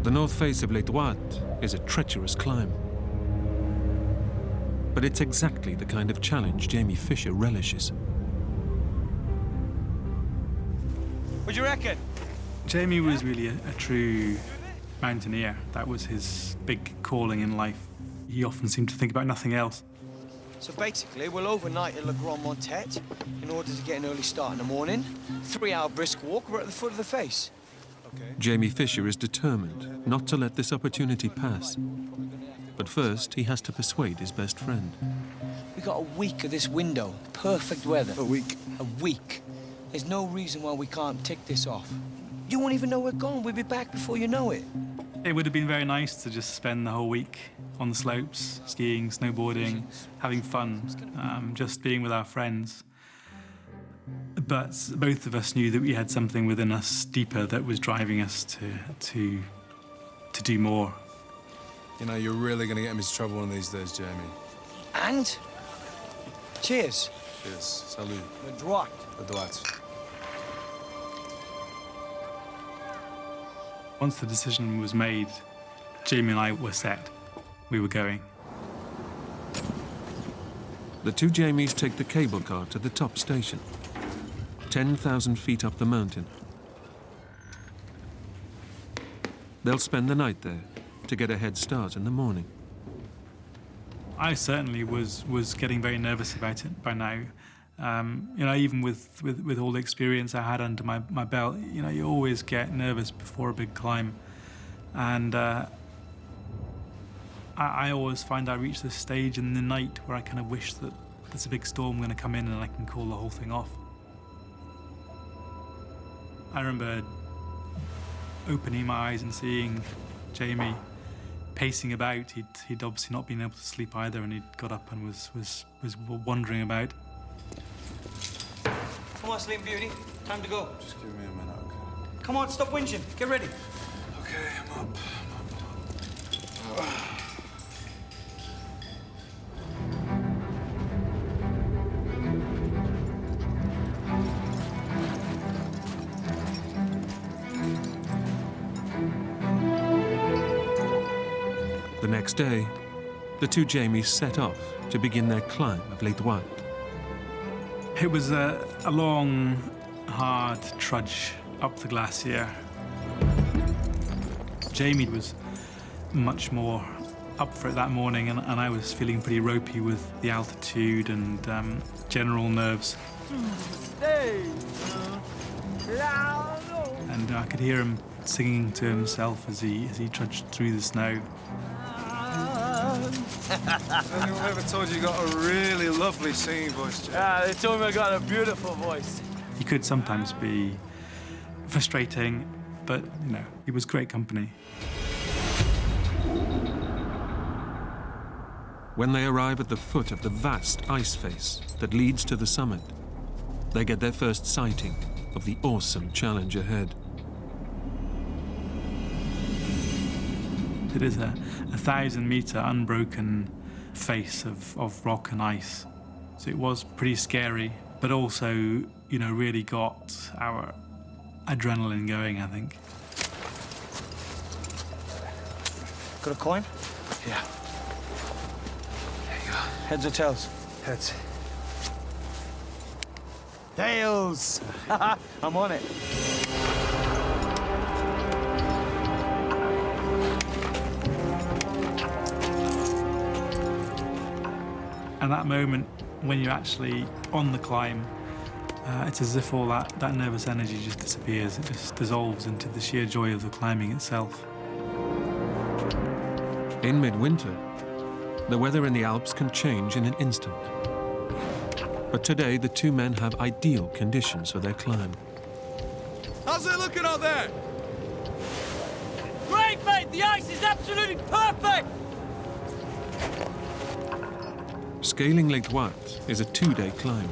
The north face of Les Droites is a treacherous climb. But it's exactly the kind of challenge Jamie Fisher relishes. What do you reckon? Jamie was really a true mountaineer. That was his big calling in life. He often seemed to think about nothing else. So basically, we'll overnight at Le Grand Montet in order to get an early start in the morning. 3-hour brisk walk right at the foot of the face. Okay. Jamie Fisher is determined not to let this opportunity pass. But first, he has to persuade his best friend. We got a week of this window. Perfect weather. A week? A week. There's no reason why we can't tick this off. You won't even know we're gone. We'll be back before you know it. It would have been very nice to just spend the whole week on the slopes, skiing, snowboarding, having fun, just being with our friends. But both of us knew that we had something within us deeper that was driving us to do more. You know, you're really going to get me into trouble one of these days, Jamie. And? Cheers. Cheers. Salut. Le droit. Le droit. Once the decision was made, Jamie and I were set. We were going. The two Jamies take the cable car to the top station, 10,000 feet up the mountain. They'll spend the night there to get a head start in the morning. I certainly was getting very nervous about it by now. You know, even with all the experience I had under my belt, you know, you always get nervous before a big climb. And I always find I reach this stage in the night where I kind of wish that there's a big storm going to come in and I can call the whole thing off. I remember opening my eyes and seeing Jamie pacing about. He'd obviously not been able to sleep either, and he'd got up and was wandering about. Come on, Sleeping Beauty. Time to go. Just give me a minute, okay? Come on, stop whinging. Get ready. Okay, I'm up. The next day, the two Jamies set off to begin their climb of Les Droites. It was a long, hard trudge up the glacier. Jamie was much more up for it that morning, and I was feeling pretty ropey with the altitude and general nerves. And I could hear him singing to himself as he trudged through the snow. Anyone ever told you you got a really lovely singing voice, Jamie? Yeah, they told me I got a beautiful voice. He could sometimes be frustrating, but, you know, he was great company. When they arrive at the foot of the vast ice face that leads to the summit, they get their first sighting of the awesome challenge ahead. It is a 1,000-meter unbroken face of rock and ice. So it was pretty scary, but also, you know, really got our adrenaline going, I think. Got a coin? Yeah. There you go. Heads or tails? Heads. Tails! I'm on it. And that moment, when you're actually on the climb, it's as if all that nervous energy just disappears. It just dissolves into the sheer joy of the climbing itself. In midwinter, the weather in the Alps can change in an instant. But today, the two men have ideal conditions for their climb. How's it looking out there? Great, mate! The ice is absolutely perfect! Scaling Les Droites is a 2-day climb.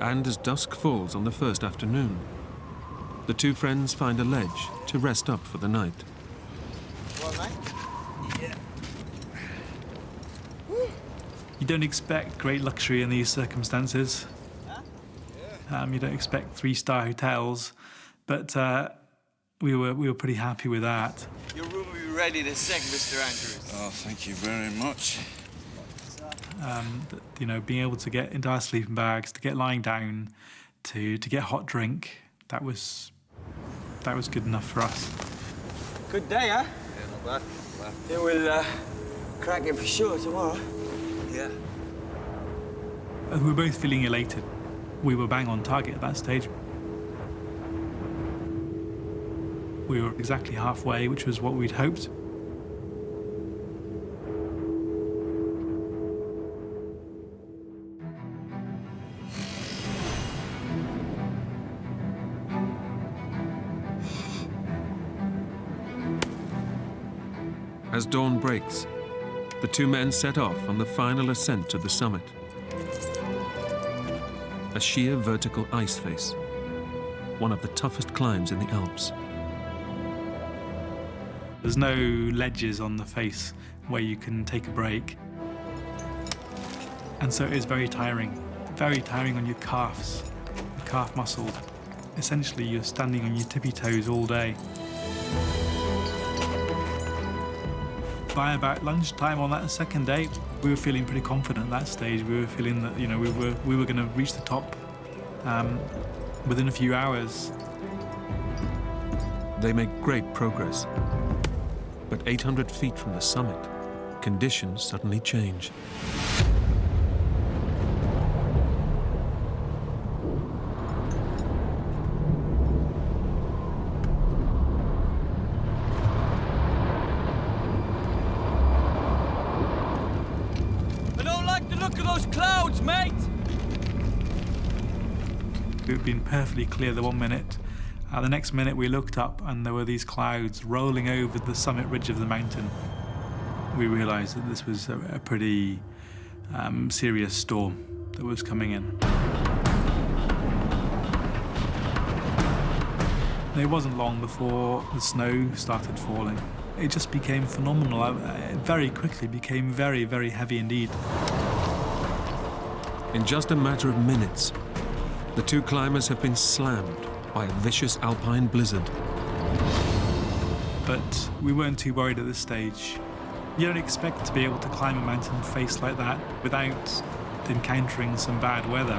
And as dusk falls on the first afternoon, the two friends find a ledge to rest up for the night. Well, mate? Yeah. You don't expect great luxury in these circumstances. Huh? You don't expect 3-star hotels, But we were pretty happy with that. Your room will be ready in a sec, Mr. Andrews. Oh, thank you very much. You know, being able to get into our sleeping bags, to get lying down, to get hot drink, that was good enough for us. Good day, huh? Yeah, not bad. Yeah, we'll crack it for sure tomorrow. Yeah. And we were both feeling elated. We were bang on target at that stage. We were exactly halfway, which was what we'd hoped. As dawn breaks, the two men set off on the final ascent to the summit. A sheer vertical ice face, one of the toughest climbs in the Alps. There's no ledges on the face where you can take a break. And so it is very tiring on your calves, your calf muscles. Essentially, you're standing on your tippy toes all day. By about lunchtime on that second day, we were feeling pretty confident at that stage. We were feeling that, you know, we were going to reach the top within a few hours. They make great progress. But 800 feet from the summit, conditions suddenly change. I don't like the look of those clouds, mate! We'd been perfectly clear the 1 minute. The next minute we looked up and there were these clouds rolling over the summit ridge of the mountain. We realised that this was a pretty serious storm that was coming in. It wasn't long before the snow started falling. It just became phenomenal. It very quickly became very, very heavy indeed. In just a matter of minutes, the two climbers have been slammed by a vicious alpine blizzard. But we weren't too worried at this stage. You don't expect to be able to climb a mountain face like that without encountering some bad weather.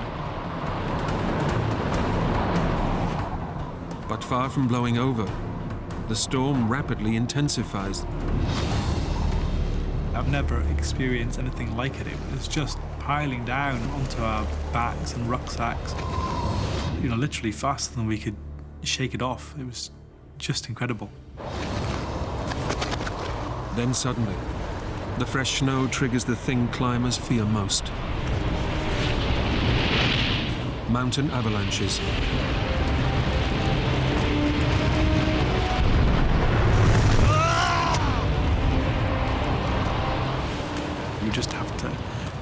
But far from blowing over, the storm rapidly intensifies. I've never experienced anything like it. It was just piling down onto our backs and rucksacks. You know, literally faster than we could shake it off. It was just incredible. Then suddenly, the fresh snow triggers the thing climbers fear most. Mountain avalanches. You just have to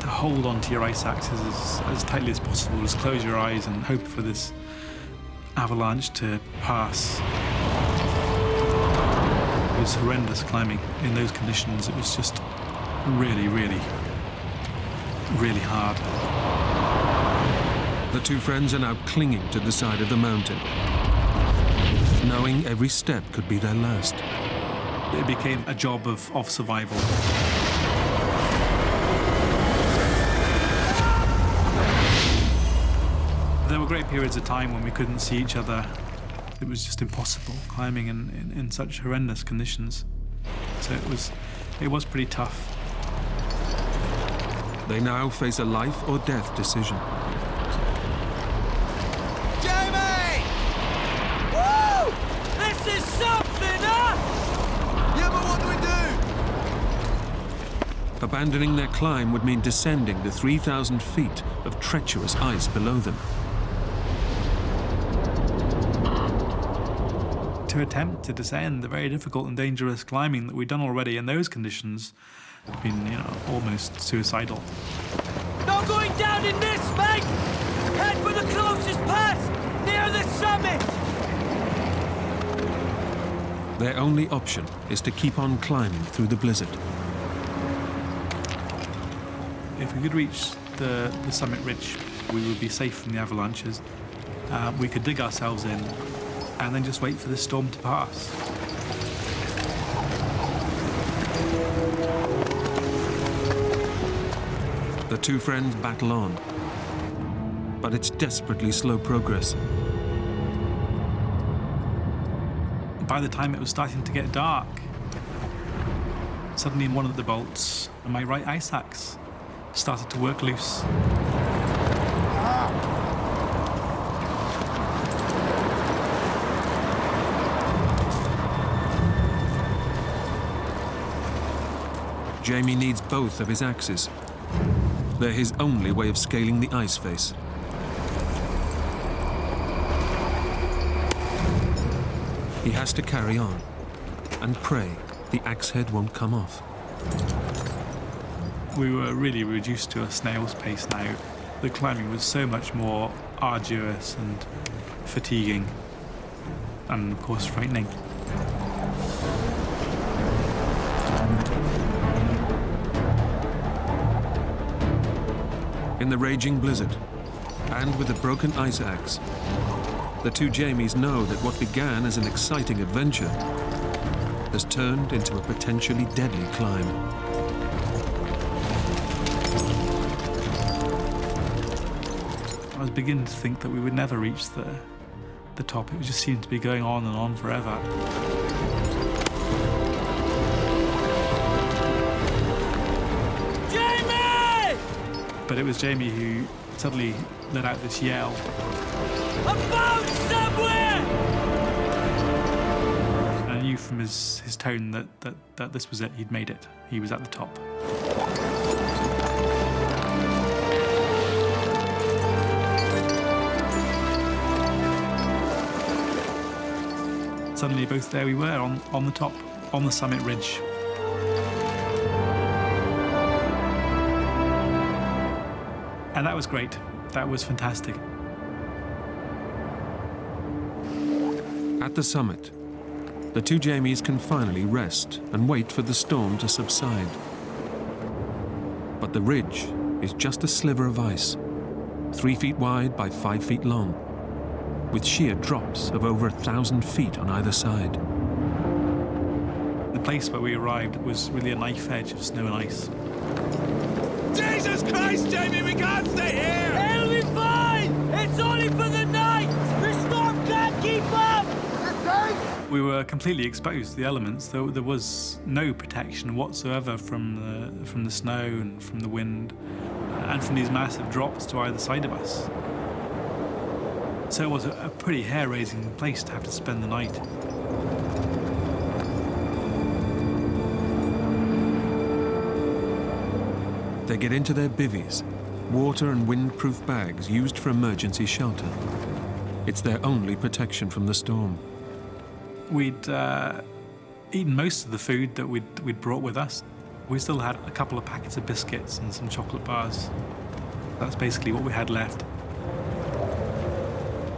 hold onto your ice axes as tightly as possible. Just close your eyes and hope for this avalanche to pass. It was horrendous climbing in those conditions. It was just really, really, really hard. The two friends are now clinging to the side of the mountain, knowing every step could be their last. It became a job of survival. There were great periods of time when we couldn't see each other. It was just impossible climbing in such horrendous conditions. So it was pretty tough. They now face a life or death decision. Jamie! Woo! This is something, huh? Yeah, but what do we do? Abandoning their climb would mean descending the 3,000 feet of treacherous ice below them. To attempt to descend the very difficult and dangerous climbing that we'd done already in those conditions had been, you know, almost suicidal. No going down in this, mate! Head for the closest pass, near the summit! Their only option is to keep on climbing through the blizzard. If we could reach the summit ridge, we would be safe from the avalanches. We could dig ourselves in, and then just wait for the storm to pass. The two friends battle on, but it's desperately slow progress. By the time it was starting to get dark, suddenly one of the bolts on my right ice axe started to work loose. Jamie needs both of his axes. They're his only way of scaling the ice face. He has to carry on and pray the axe head won't come off. We were really reduced to a snail's pace now. The climbing was so much more arduous and fatiguing, and of course frightening. In the raging blizzard, and with a broken ice axe, the two Jamies know that what began as an exciting adventure has turned into a potentially deadly climb. I was beginning to think that we would never reach the top. It just seemed to be going on and on forever. Jamie! But it was Jamie who suddenly let out this yell. I'm found somewhere! And I knew from his tone that this was it. He'd made it. He was at the top. Suddenly, both there we were, on the top, on the summit ridge. And that was great. That was fantastic. At the summit, the two Jamies can finally rest and wait for the storm to subside. But the ridge is just a sliver of ice, 3 feet wide by 5 feet long, with sheer drops of over 1,000 feet on either side. The place where we arrived was really a knife edge of snow and ice. Jesus Christ, Jamie, we can't stay here! It'll be fine! It's only for the night! The storm can't keep up! We were completely exposed to the elements. There was no protection whatsoever from the snow and from the wind and from these massive drops to either side of us. So it was a pretty hair-raising place to have to spend the night. They get into their bivvies, water and wind-proof bags used for emergency shelter. It's their only protection from the storm. We'd eaten most of the food that we'd brought with us. We still had a couple of packets of biscuits and some chocolate bars. That's basically what we had left.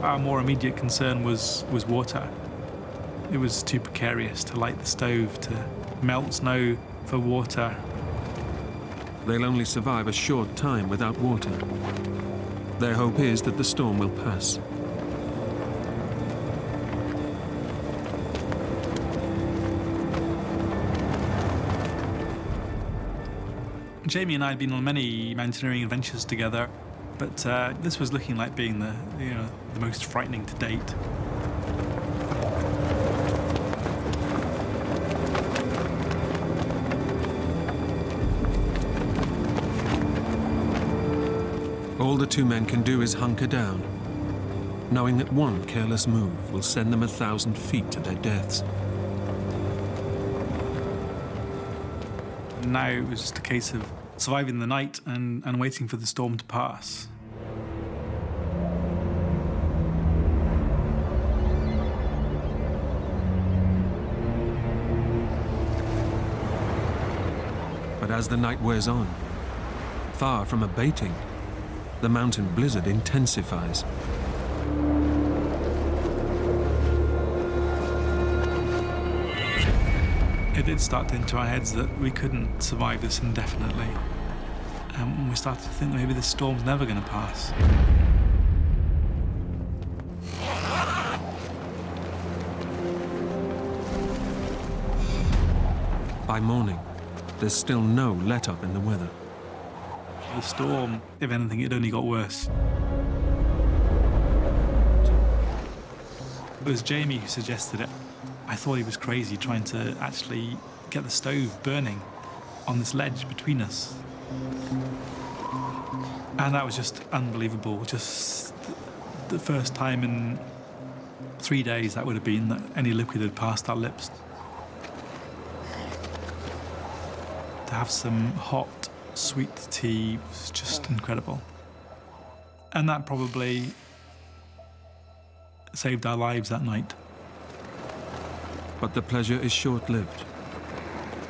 Our more immediate concern was water. It was too precarious to light the stove, to melt snow for water. They'll only survive a short time without water. Their hope is that the storm will pass. Jamie and I had been on many mountaineering adventures together, but this was looking like being the most frightening to date. All the two men can do is hunker down, knowing that one careless move will send them 1,000 feet to their deaths. Now it was just a case of surviving the night and waiting for the storm to pass. But as the night wears on, far from abating, the mountain blizzard intensifies. It did start into our heads that we couldn't survive this indefinitely. And we started to think that maybe this storm's never going to pass. By morning, there's still no let-up in the weather. The storm, if anything, it only got worse. It was Jamie who suggested it. I thought he was crazy trying to actually get the stove burning on this ledge between us. And that was just unbelievable. Just the first time in 3 days that would have been that any liquid had passed our lips. To have some hot, sweet tea was just incredible. And that probably saved our lives that night. But the pleasure is short-lived.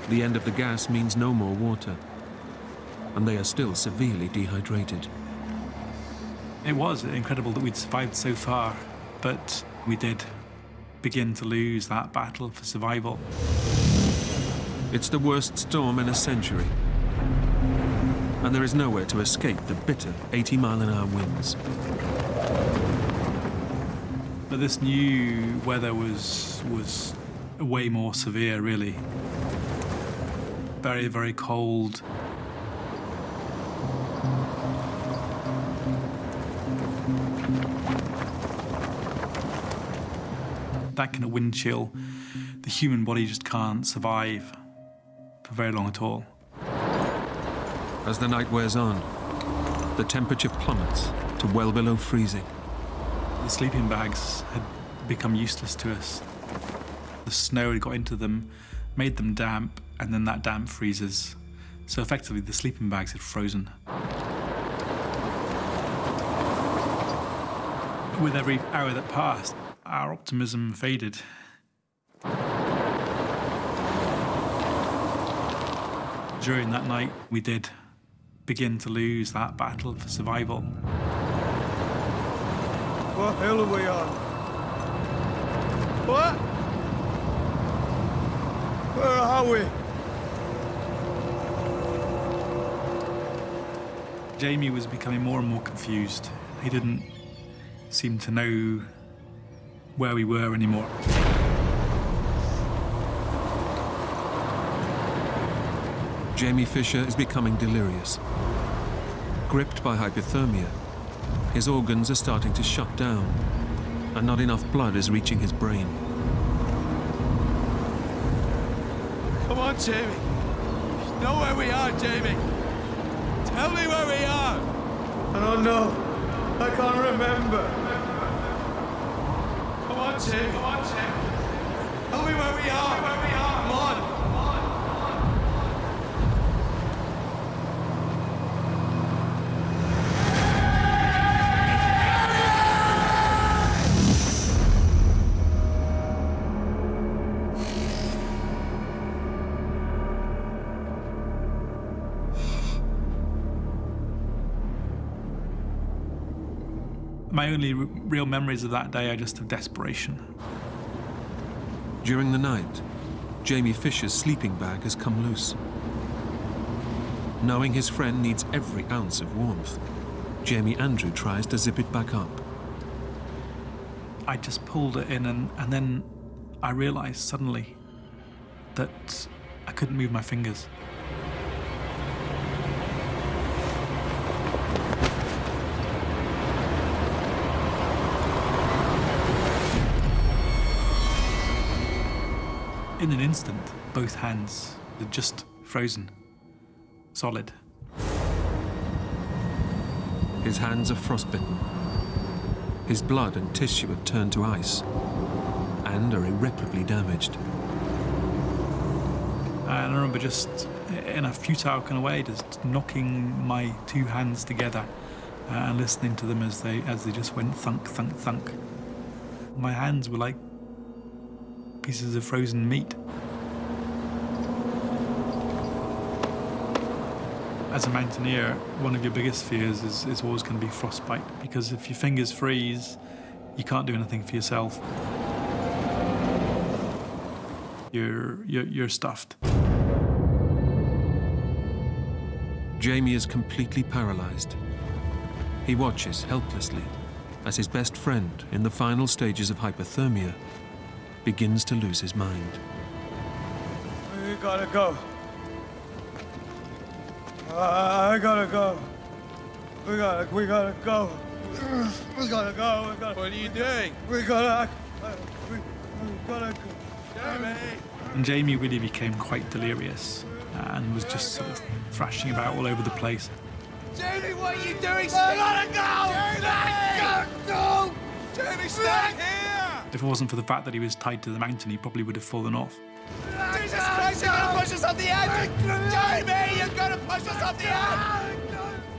The end of the gas means no more water, and they are still severely dehydrated. It was incredible that we'd survived so far, but we did begin to lose that battle for survival. It's the worst storm in a century, and there is nowhere to escape the bitter 80-mile-an-hour winds. But this new weather was way more severe, really. Very, very cold. That kind of wind chill, the human body just can't survive for very long at all. As the night wears on, the temperature plummets to well below freezing. The sleeping bags had become useless to us. The snow had got into them, made them damp, and then that damp freezes. So effectively, the sleeping bags had frozen. With every hour that passed, our optimism faded. During that night, we did begin to lose that battle for survival. What hill are we on? What? Where are we? Jamie was becoming more and more confused. He didn't seem to know where we were anymore. Jamie Fisher is becoming delirious. Gripped by hypothermia, his organs are starting to shut down, and not enough blood is reaching his brain. Come on, Jamie. You know where we are, Jamie. Tell me where we are. I don't know. I can't remember. Come on, Jamie. Come on, Jamie. Tell me where we are. Come on. My only real memories of that day are just of desperation. During the night, Jamie Fisher's sleeping bag has come loose. Knowing his friend needs every ounce of warmth, Jamie Andrew tries to zip it back up. I just pulled it in, and then I realized suddenly that I couldn't move my fingers. In an instant, both hands had just frozen, solid. His hands are frostbitten. His blood and tissue have turned to ice and are irreparably damaged. And I remember just, in a futile kind of way, just knocking my two hands together and listening to them as they just went thunk, thunk, thunk. My hands were like pieces of frozen meat. As a mountaineer, one of your biggest fears is always going to be frostbite, because if your fingers freeze, you can't do anything for yourself. You're stuffed. Jamie is completely paralyzed. He watches helplessly as his best friend, in the final stages of hypothermia, begins to lose his mind. We gotta go. I gotta go. We gotta go. We gotta go. What are you doing? We gotta go. Jamie! And Jamie really became quite delirious and was just sort of thrashing about all over the place. Jamie, what are you doing? I gotta go! Jamie! Jamie, stay here! If it wasn't for the fact that he was tied to the mountain, he probably would have fallen off. Jesus Christ, you're gonna push us off the edge! Jamie, you're gonna push us off the edge!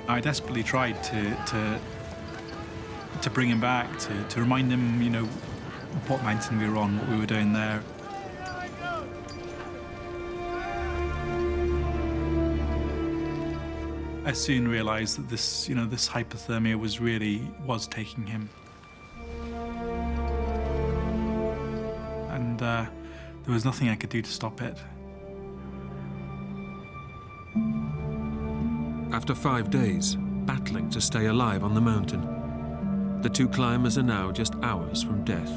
I desperately tried to bring him back, to remind him, you know, what mountain we were on, what we were doing there. I soon realised that this, you know, this hypothermia was taking him. And there was nothing I could do to stop it. After 5 days, battling to stay alive on the mountain, the two climbers are now just hours from death.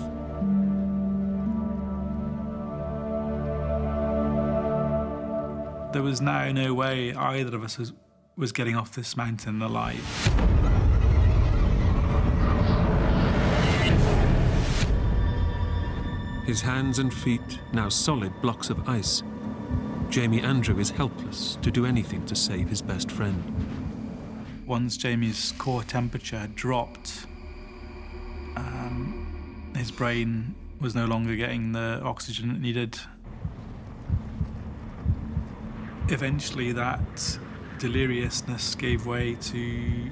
There was now no way either of us was getting off this mountain alive. His hands and feet now solid blocks of ice. Jamie Andrew is helpless to do anything to save his best friend. Once Jamie's core temperature had dropped, his brain was no longer getting the oxygen it needed. Eventually, that deliriousness gave way to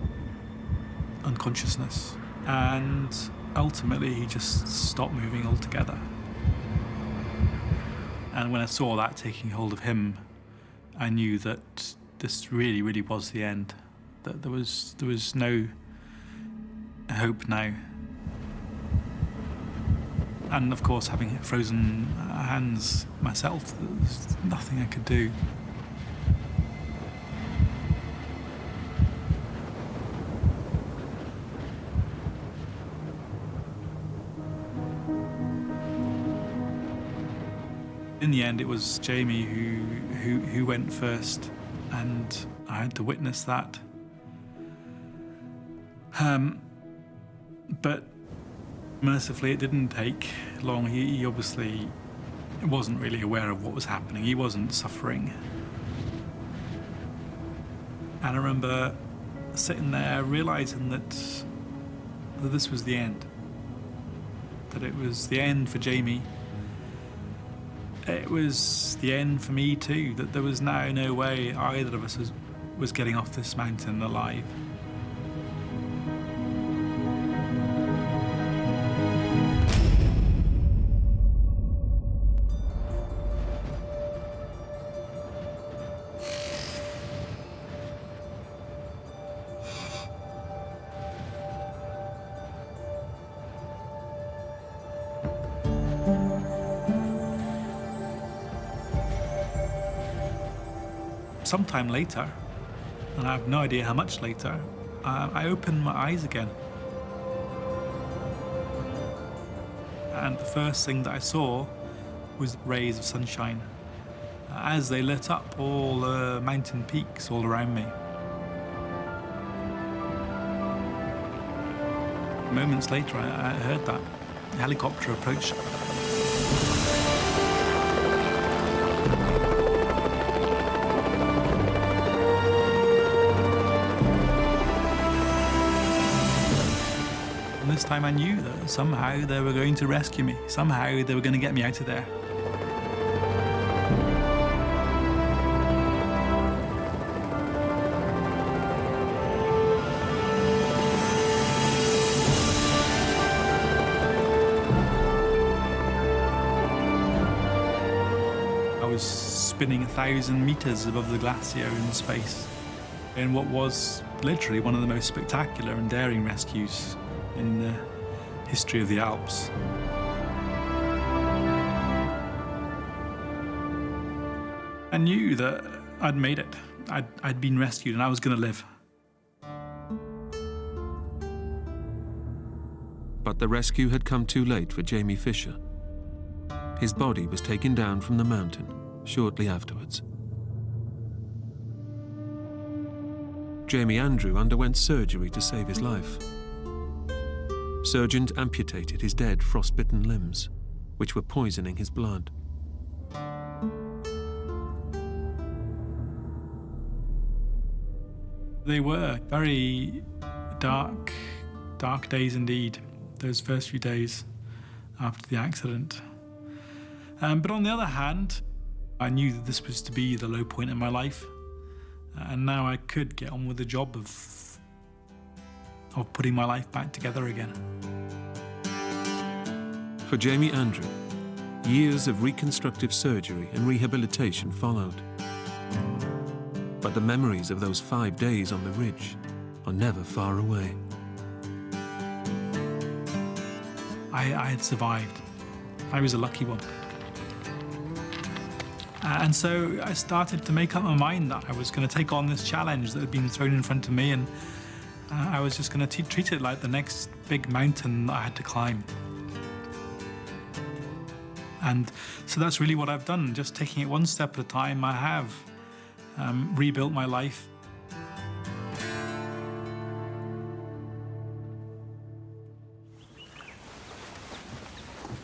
unconsciousness, and ultimately he just stopped moving altogether. And when I saw that taking hold of him, I knew that this really, really was the end. That there was no hope now. And of course, having frozen hands myself, there was nothing I could do. In the end, it was Jamie who went first, and I had to witness that. But mercifully, it didn't take long. He obviously wasn't really aware of what was happening. He wasn't suffering. And I remember sitting there realizing that this was the end. That it was the end for Jamie. It was the end for me too, that there was now no way either of us was getting off this mountain alive. Sometime later, and I have no idea how much later, I opened my eyes again. And the first thing that I saw was rays of sunshine as they lit up all the mountain peaks all around me. Moments later, I heard that helicopter approach. This time I knew that somehow they were going to rescue me. Somehow they were going to get me out of there. I was spinning 1,000 meters above the glacier in space in what was literally one of the most spectacular and daring rescues in the history of the Alps. I knew that I'd made it. I'd been rescued and I was going to live. But the rescue had come too late for Jamie Fisher. His body was taken down from the mountain, shortly afterwards. Jamie Andrew underwent surgery to save his life. Surgeons amputated his dead, frostbitten limbs, which were poisoning his blood. They were very dark days indeed, those first few days after the accident. But on the other hand, I knew that this was to be the low point in my life, and now I could get on with the job of putting my life back together again. For Jamie Andrew, years of reconstructive surgery and rehabilitation followed. But the memories of those 5 days on the ridge are never far away. I had survived. I was a lucky one. And so I started to make up my mind that I was going to take on this challenge that had been thrown in front of me, and I was just going to treat it like the next big mountain that I had to climb. And so that's really what I've done, just taking it one step at a time. I have rebuilt my life.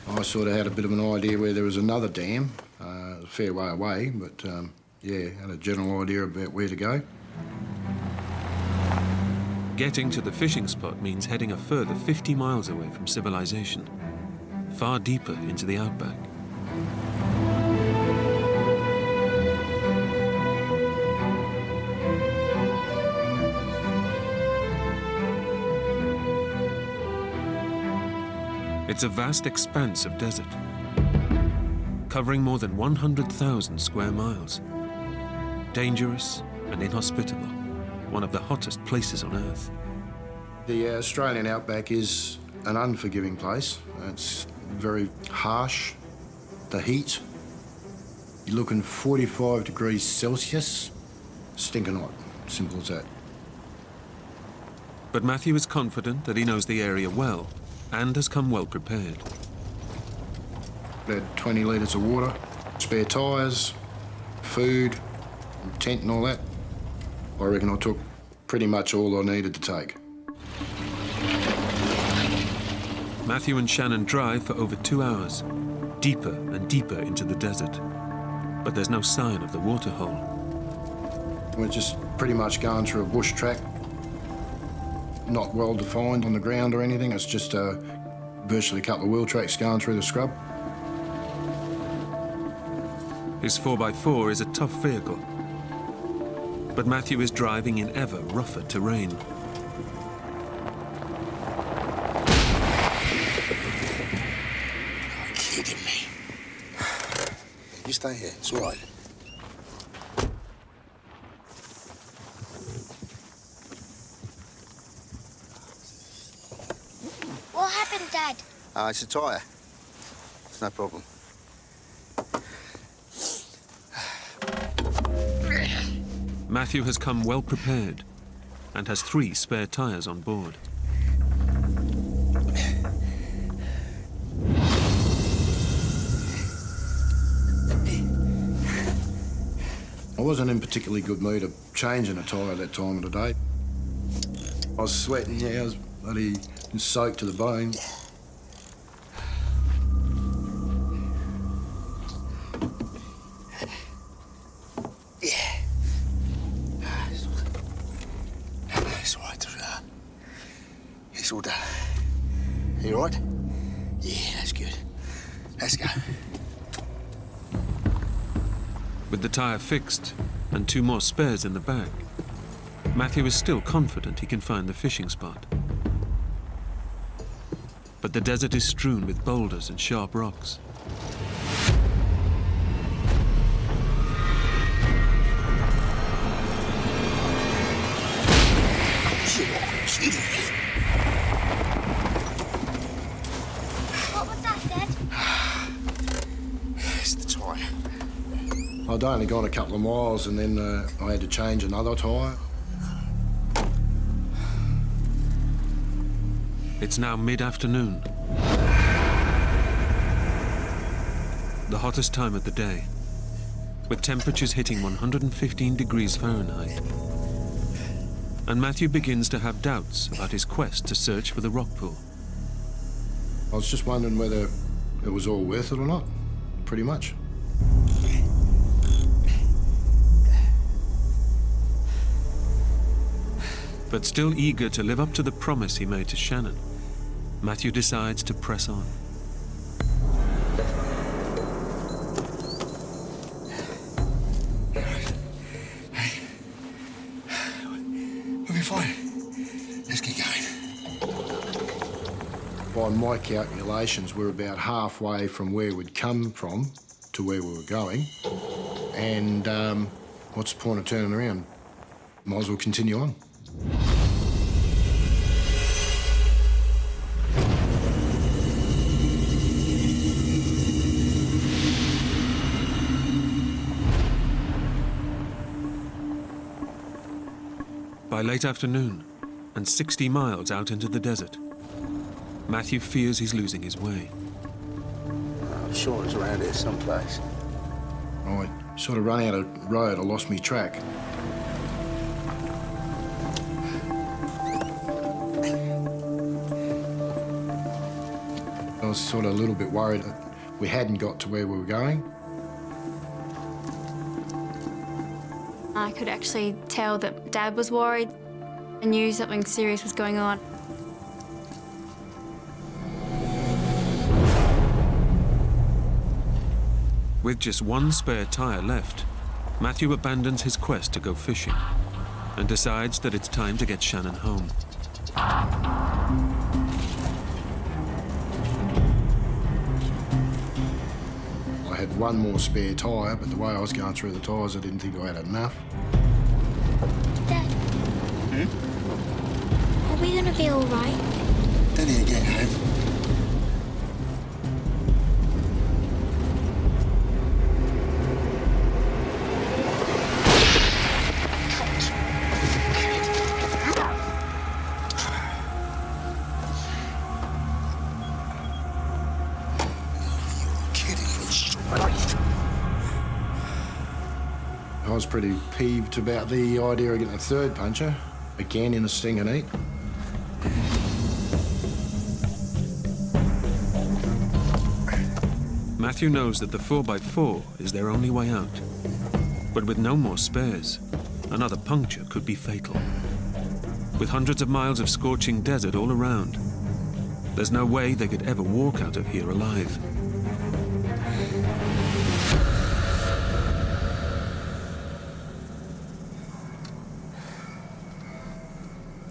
I sort of had a bit of an idea where there was another dam, a fair way away, but yeah, had a general idea about where to go. Getting to the fishing spot means heading a further 50 miles away from civilization, far deeper into the outback. It's a vast expanse of desert, covering more than 100,000 square miles. Dangerous and inhospitable, one of the hottest places on Earth. The Australian Outback is an unforgiving place. It's very harsh. The heat, you're looking 45 degrees Celsius, stinking hot, simple as that. But Matthew is confident that he knows the area well and has come well prepared. Had 20 litres of water, spare tyres, food, tent and all that. I reckon I took pretty much all I needed to take. Matthew and Shannon drive for over 2 hours, deeper and deeper into the desert. But there's no sign of the waterhole. We're just pretty much going through a bush track, not well defined on the ground or anything. It's just virtually a couple of wheel tracks going through the scrub. His 4x4 is a tough vehicle, but Matthew is driving in ever rougher terrain. You're kidding me. You stay here, it's all right. What happened, Dad? It's a tyre. It's no problem. Matthew has come well prepared and has 3 spare tyres on board. I wasn't in particularly good mood of changing a tyre at that time of the day. I was sweating, yeah, I was bloody soaked to the bone. It's all right, it's all done. You all right? Yeah, that's good. Let's go. With the tyre fixed and 2 more spares in the back, Matthew is still confident he can find the fishing spot. But the desert is strewn with boulders and sharp rocks. What was that, Dad? It's the tyre. I'd only gone a couple of miles and then I had to change another tyre. It's now mid-afternoon. The hottest time of the day. with temperatures hitting 115 degrees Fahrenheit. And Matthew begins to have doubts about his quest to search for the rock pool. I was just wondering whether it was all worth it or not, pretty much. But still eager to live up to the promise he made to Shannon, Matthew decides to press on. We'll be fine. Let's get going. By my calculations, we're about halfway from where we'd come from to where we were going. And what's the point of turning around? Might as well continue on. By late afternoon, and 60 miles out into the desert, Matthew fears he's losing his way. I'm sure it's around here someplace. I sort of run out of road. I lost me track. I was sort of a little bit worried that we hadn't got to where we were going. I could actually tell that Dad was worried. I knew something serious was going on. With just one spare tyre left, Matthew abandons his quest to go fishing and decides that it's time to get Shannon home. I had one more spare tyre, but the way I was going through the tyres, I didn't think I had enough. Dad. Are we gonna be all right? Then you get home. I was pretty peeved about the idea of getting a third puncher, again in a sting and eat. Matthew knows that the 4x4 is their only way out. But with no more spares, another puncture could be fatal. With hundreds of miles of scorching desert all around, there's no way they could ever walk out of here alive.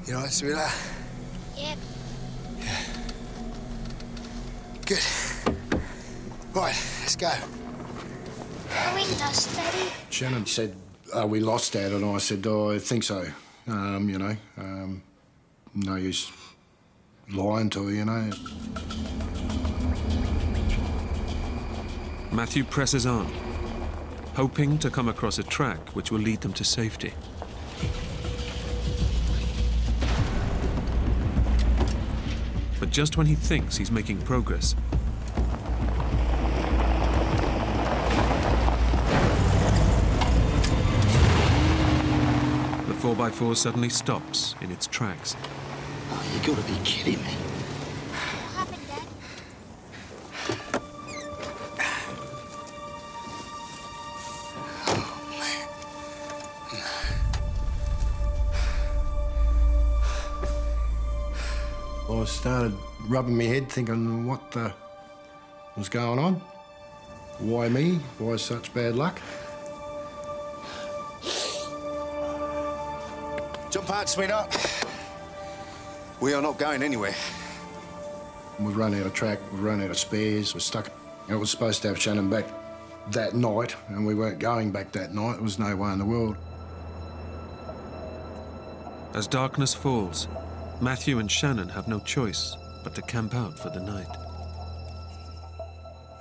You all right, sweetheart? Yep. Good. Right, let's go. Are we lost, Daddy? Shannon said, we lost Dad, and I said, oh, I think so. No use lying to her, you know. Matthew presses on, hoping to come across a track which will lead them to safety. But just when he thinks he's making progress, the 4x4 suddenly stops in its tracks. Oh, you gotta be kidding me. What happened, Dad? I started rubbing my head, thinking, what the was going on? Why me? Why such bad luck? Jump out, sweetheart. We are not going anywhere. We've run out of track, we've run out of spares, we're stuck. I was supposed to have Shannon back that night, and we weren't going back that night. There was no way in the world. As darkness falls, Matthew and Shannon have no choice but to camp out for the night.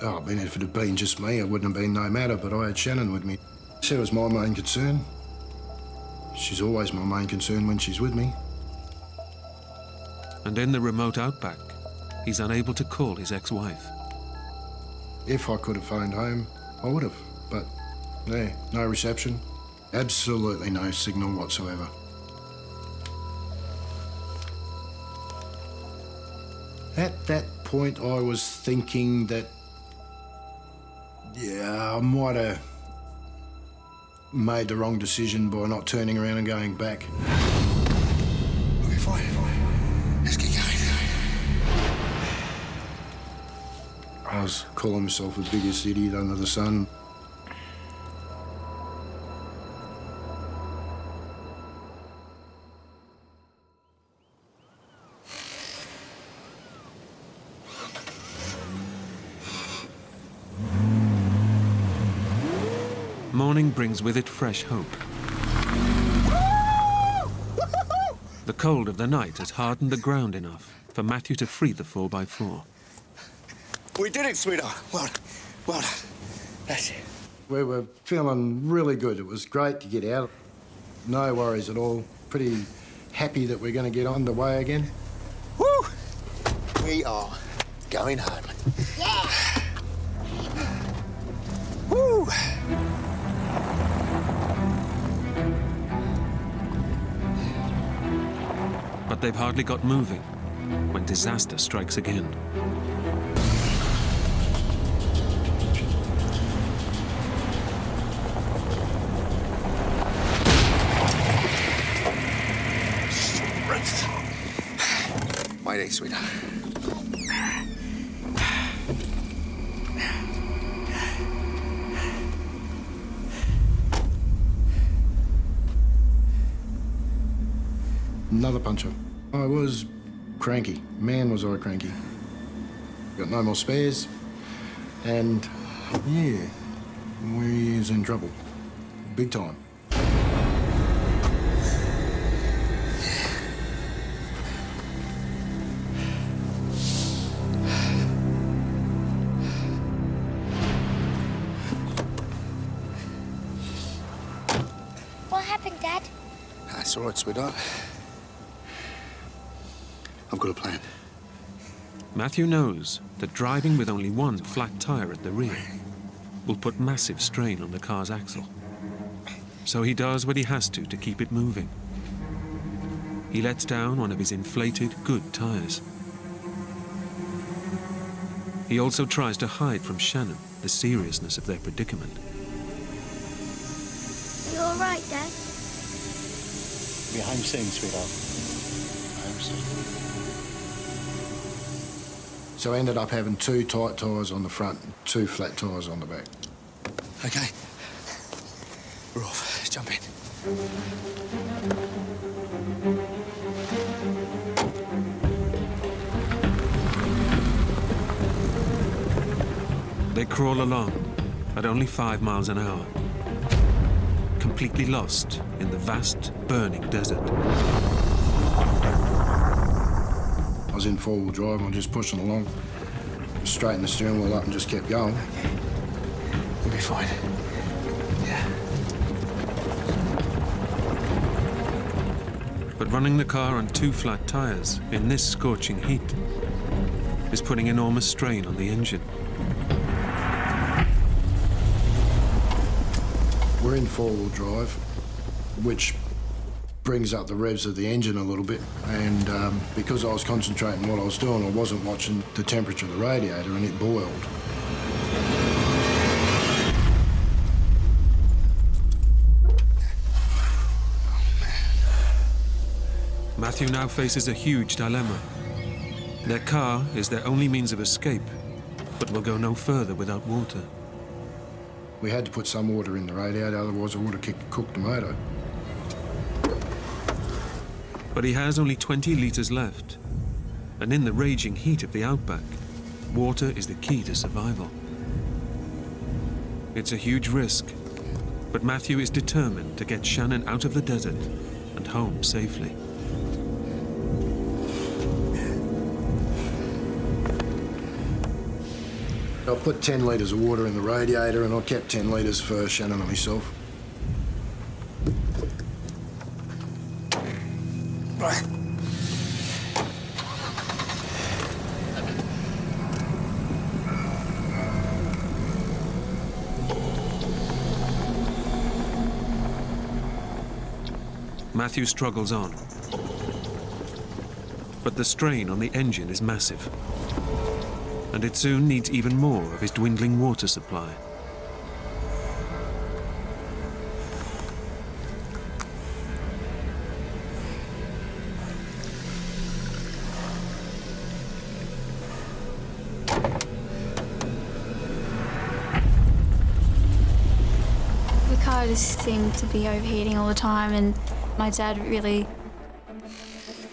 Oh, I mean, if it had been just me, it wouldn't have been no matter, but I had Shannon with me. She was my main concern. She's always my main concern when she's with me. And in the remote outback, he's unable to call his ex-wife. If I could have phoned home, I would have, but Yeah, no reception. Absolutely no signal whatsoever. At that point, I was thinking that, yeah, I might have made the wrong decision by not turning around and going back. Okay, fine. Let's get going. I was calling myself the biggest idiot under the sun. Morning brings with it fresh hope. The cold of the night has hardened the ground enough for Matthew to free the 4x4. We did it, sweetheart. Well done. That's it. We were feeling really good. It was great to get out. No worries at all. Pretty happy that we're going to get on the way again. Woo! We are going home. Yeah. Woo! But they've hardly got moving when disaster strikes again. Mayday, sweetheart. Another puncher. I was cranky. Man, was I cranky. Got no more spares. And, yeah, we is in trouble. Big time. What happened, Dad? That's all right, sweetheart. I've got a plan. Matthew knows that driving with only one flat tire at the rear will put massive strain on the car's axle. So he does what he has to keep it moving. He lets down one of his inflated, good tires. He also tries to hide from Shannon the seriousness of their predicament. You all right, Dad? We're home soon, sweetheart. Home soon. So I ended up having 2 tight tyres on the front and 2 flat tyres on the back. Okay. We're off. Let's jump in. They crawl along at only 5 miles an hour, completely lost in the vast, burning desert. I was in 4-wheel drive and I was just pushing along. Straightened the steering wheel up and just kept going. We'll be fine. Yeah. But running the car on 2 flat tires in this scorching heat is putting enormous strain on the engine. We're in 4-wheel drive, which brings up the revs of the engine a little bit. And because I was concentrating on what I was doing, I wasn't watching the temperature of the radiator and it boiled. Matthew now faces a huge dilemma. Their car is their only means of escape, but will go no further without water. We had to put some water in the radiator, otherwise I would have cooked the motor. But he has only 20 litres left, and in the raging heat of the outback, water is the key to survival. It's a huge risk, but Matthew is determined to get Shannon out of the desert and home safely. I put 10 litres of water in the radiator and I kept 10 litres for Shannon and myself. Right. Matthew struggles on. But the strain on the engine is massive, and it soon needs even more of his dwindling water supply. The car just seemed to be overheating all the time, and my dad really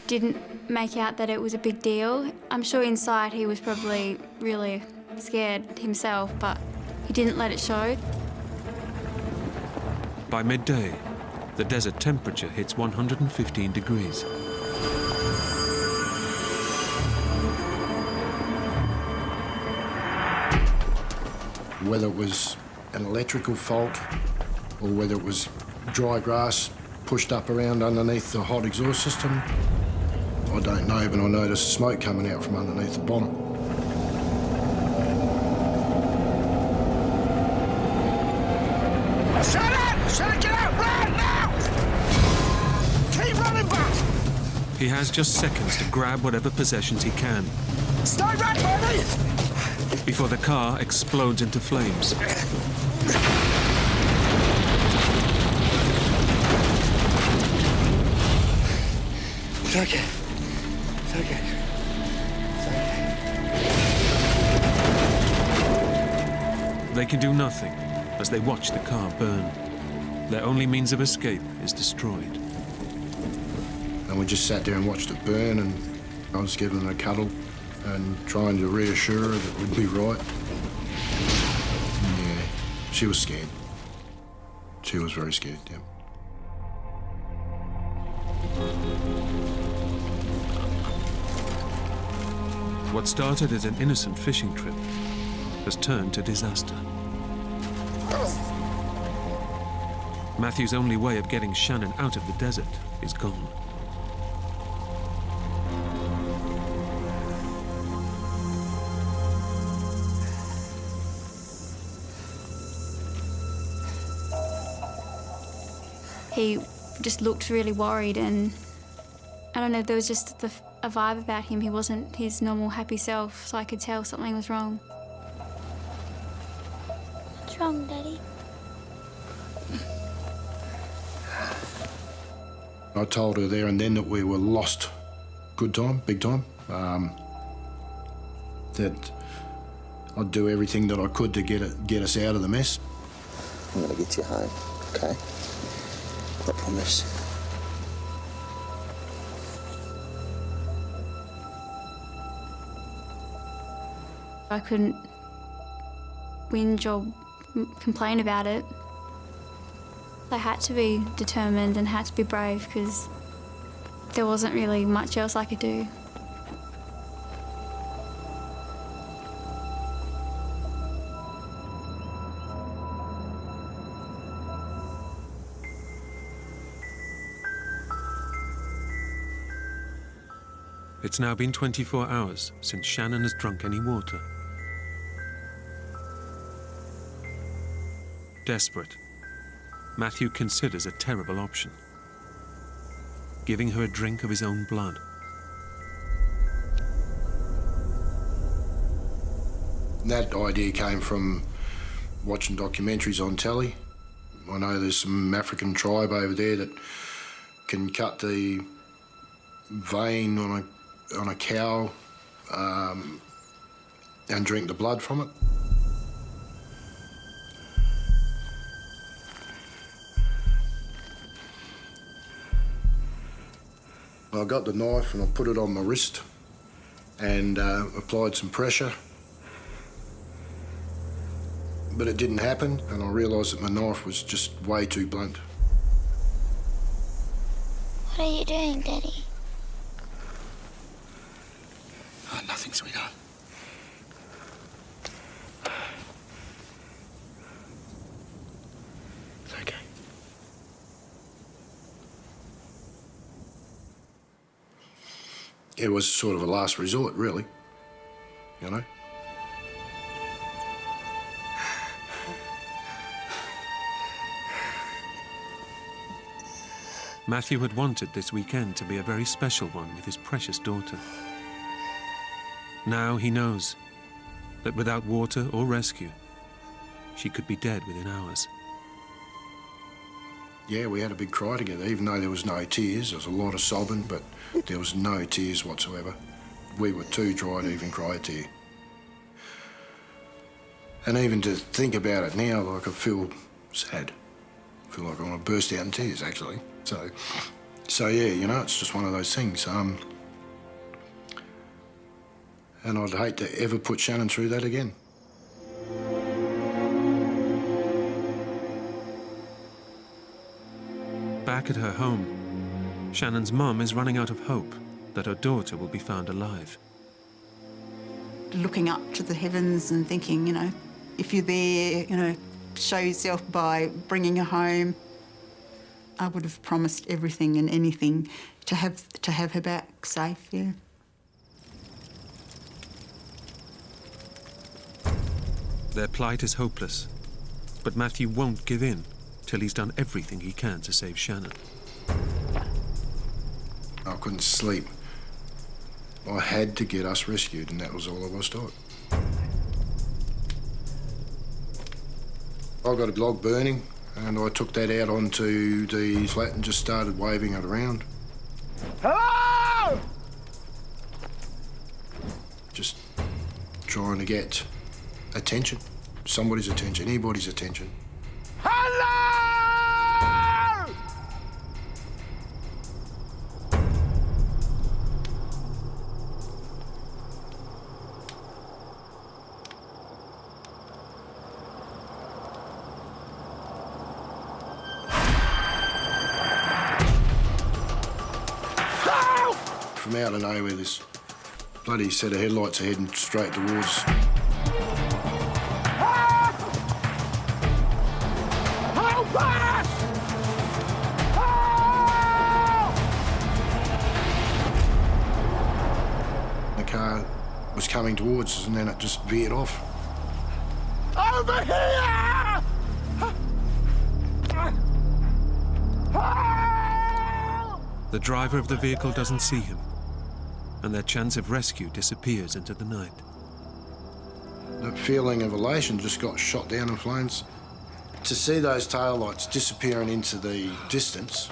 didn't make out that it was a big deal. I'm sure inside he was probably really scared himself, but he didn't let it show. By midday, the desert temperature hits 115 degrees. Whether it was an electrical fault or whether it was dry grass pushed up around underneath the hot exhaust system, I don't know, but I noticed smoke coming out from underneath the bonnet. Shut up! Shut it! Get out! Run now! Keep running back! He has just seconds to grab whatever possessions he can Stay back, buddy! before the car explodes into flames. It's okay. It's okay. It's okay. They can do nothing as they watch the car burn. Their only means of escape is destroyed. And we just sat there and watched it burn, and I was giving her a cuddle and trying to reassure her that we'd be right. Yeah, she was scared. She was very scared, yeah. What started as an innocent fishing trip has turned to disaster. Matthew's only way of getting Shannon out of the desert is gone. He just looked really worried, and I don't know, there was just a vibe about him. He wasn't his normal happy self, so I could tell something was wrong. What's wrong, Daddy? I told her there and then that we were lost. Good time, big time. That I'd do everything that I could to get us out of the mess. I'm gonna get you home, okay? I promise. I couldn't whinge or complain about it. I had to be determined and had to be brave because there wasn't really much else I could do. It's now been 24 hours since Shannon has drunk any water. Desperate, Matthew considers a terrible option: giving her a drink of his own blood. That idea came from watching documentaries on telly. I know there's some African tribe over there that can cut the vein on a cow and drink the blood from it. I got the knife and I put it on my wrist and applied some pressure. But it didn't happen, and I realised that my knife was just way too blunt. What are you doing, Daddy? Oh, nothing, sweetheart. It's okay. It was sort of a last resort, really, you know? Matthew had wanted this weekend to be a very special one with his precious daughter. Now he knows that without water or rescue, she could be dead within hours. Yeah, we had a big cry together, even though there was no tears. There was a lot of sobbing, but there was no tears whatsoever. We were too dry to even cry a tear. And even to think about it now, like, I feel sad. I feel like I want to burst out in tears, actually. So yeah, you know, it's just one of those things. And I'd hate to ever put Shannon through that again. Back at her home, Shannon's mum is running out of hope that her daughter will be found alive. Looking up to the heavens and thinking, you know, if you're there, you know, show yourself by bringing her home. I would have promised everything and anything to have her back safe, yeah. Their plight is hopeless, but Matthew won't give in till he's done everything he can to save Shannon. I couldn't sleep. I had to get us rescued, and that was all I was taught. I got a log burning, and I took that out onto the flat and just started waving it around. Hello! Just trying to get attention. Somebody's attention, anybody's attention. Hello! From out of nowhere, this bloody set of headlights are heading straight towards us. Help us! The car was coming towards us, and then it just veered off. Over here! The driver of the vehicle doesn't see him, and their chance of rescue disappears into the night. The feeling of elation just got shot down in flames. To see those taillights disappearing into the distance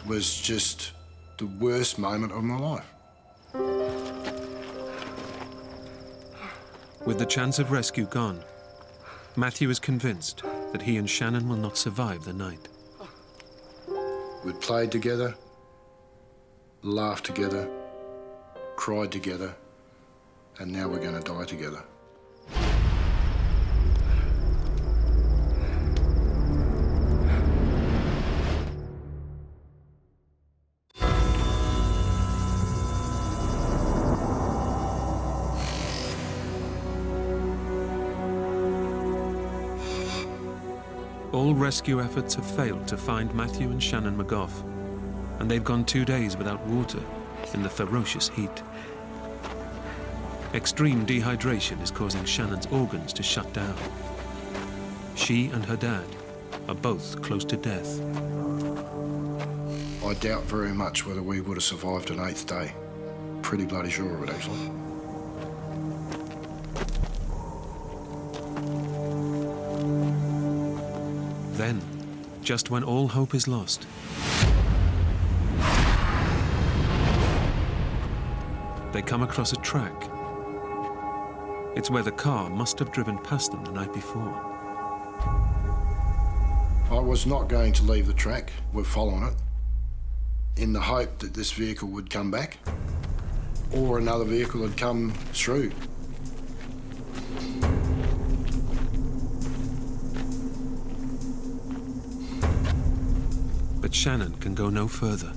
was just the worst moment of my life. With the chance of rescue gone, Matthew is convinced that he and Shannon will not survive the night. We'd played together, laughed together, cried together, and now we're going to die together. All rescue efforts have failed to find Matthew and Shannon McGough, and they've gone 2 days without water in the ferocious heat. Extreme dehydration is causing Shannon's organs to shut down. She and her dad are both close to death. I doubt very much whether we would have survived an 8th day. Pretty bloody sure of it, actually. Then, just when all hope is lost, they come across a track. It's where the car must have driven past them the night before. I was not going to leave the track. We're following it in the hope that this vehicle would come back or another vehicle had come through. But Shannon can go no further.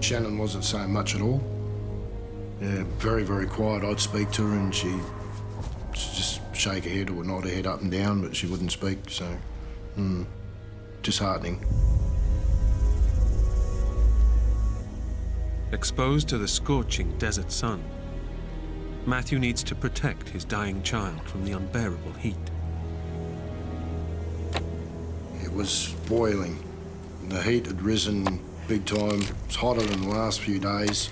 Shannon wasn't saying much at all. Yeah, very, very quiet. I'd speak to her and she'd just shake her head or nod her head up and down, but she wouldn't speak, so Disheartening. Exposed to the scorching desert sun, Matthew needs to protect his dying child from the unbearable heat. It was boiling. The heat had risen big time. It was hotter than the last few days.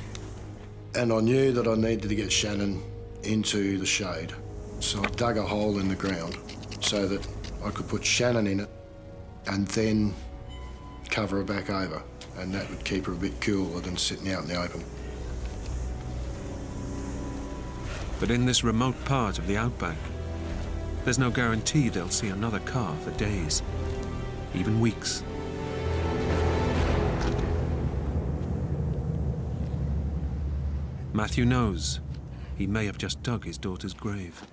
And I knew that I needed to get Shannon into the shade. So I dug a hole in the ground so that I could put Shannon in it and then cover her back over. And that would keep her a bit cooler than sitting out in the open. But in this remote part of the outback, there's no guarantee they'll see another car for days, even weeks. Matthew knows he may have just dug his daughter's grave.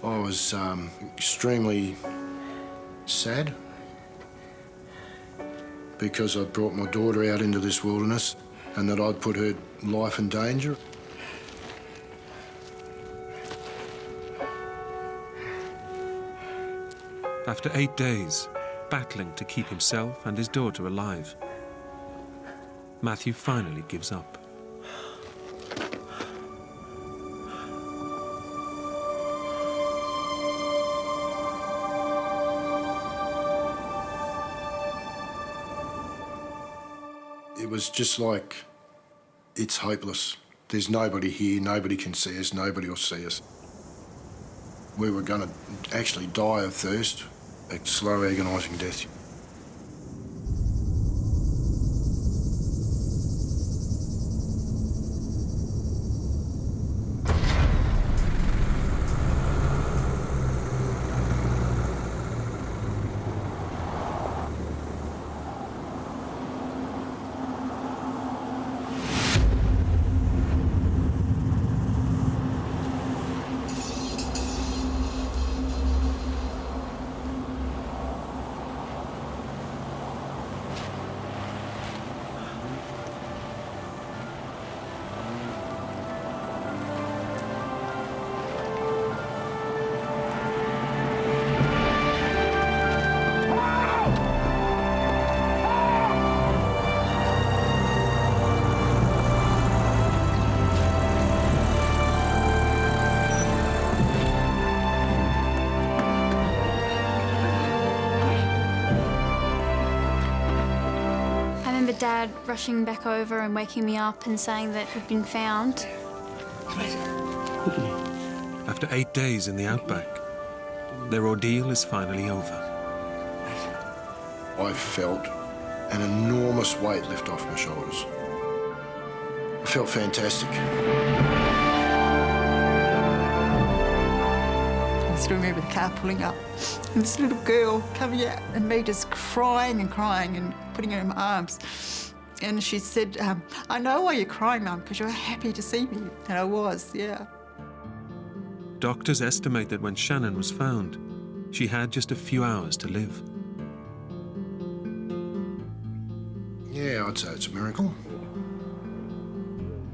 I was extremely sad because I'd brought my daughter out into this wilderness and that I'd put her life in danger. After 8 days, battling to keep himself and his daughter alive, Matthew finally gives up. It was just like, it's hopeless. There's nobody here, nobody can see us, nobody will see us. We were going to actually die of thirst, a slow, agonising death. Dad rushing back over and waking me up and saying that we'd been found. After 8 days in the outback, their ordeal is finally over. I felt an enormous weight lift off my shoulders. I felt fantastic. I still remember the car pulling up and this little girl coming out and me just crying and putting her in my arms. And she said, I know why you're crying, Mum, because you're happy to see me. And I was, yeah. Doctors estimate that when Shannon was found, she had just a few hours to live. Yeah, I'd say it's a miracle.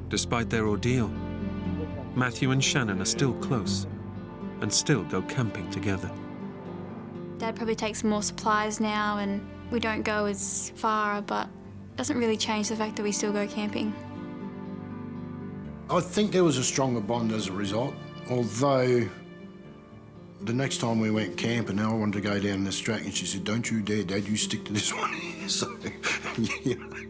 Despite their ordeal, Matthew and Shannon are still close and still go camping together. Dad probably takes more supplies now and we don't go as far, but it doesn't really change the fact that we still go camping. I think there was a stronger bond as a result, although the next time we went camping, I wanted to go down this track and she said, "Don't you dare, Dad, you stick to this one." So, you know.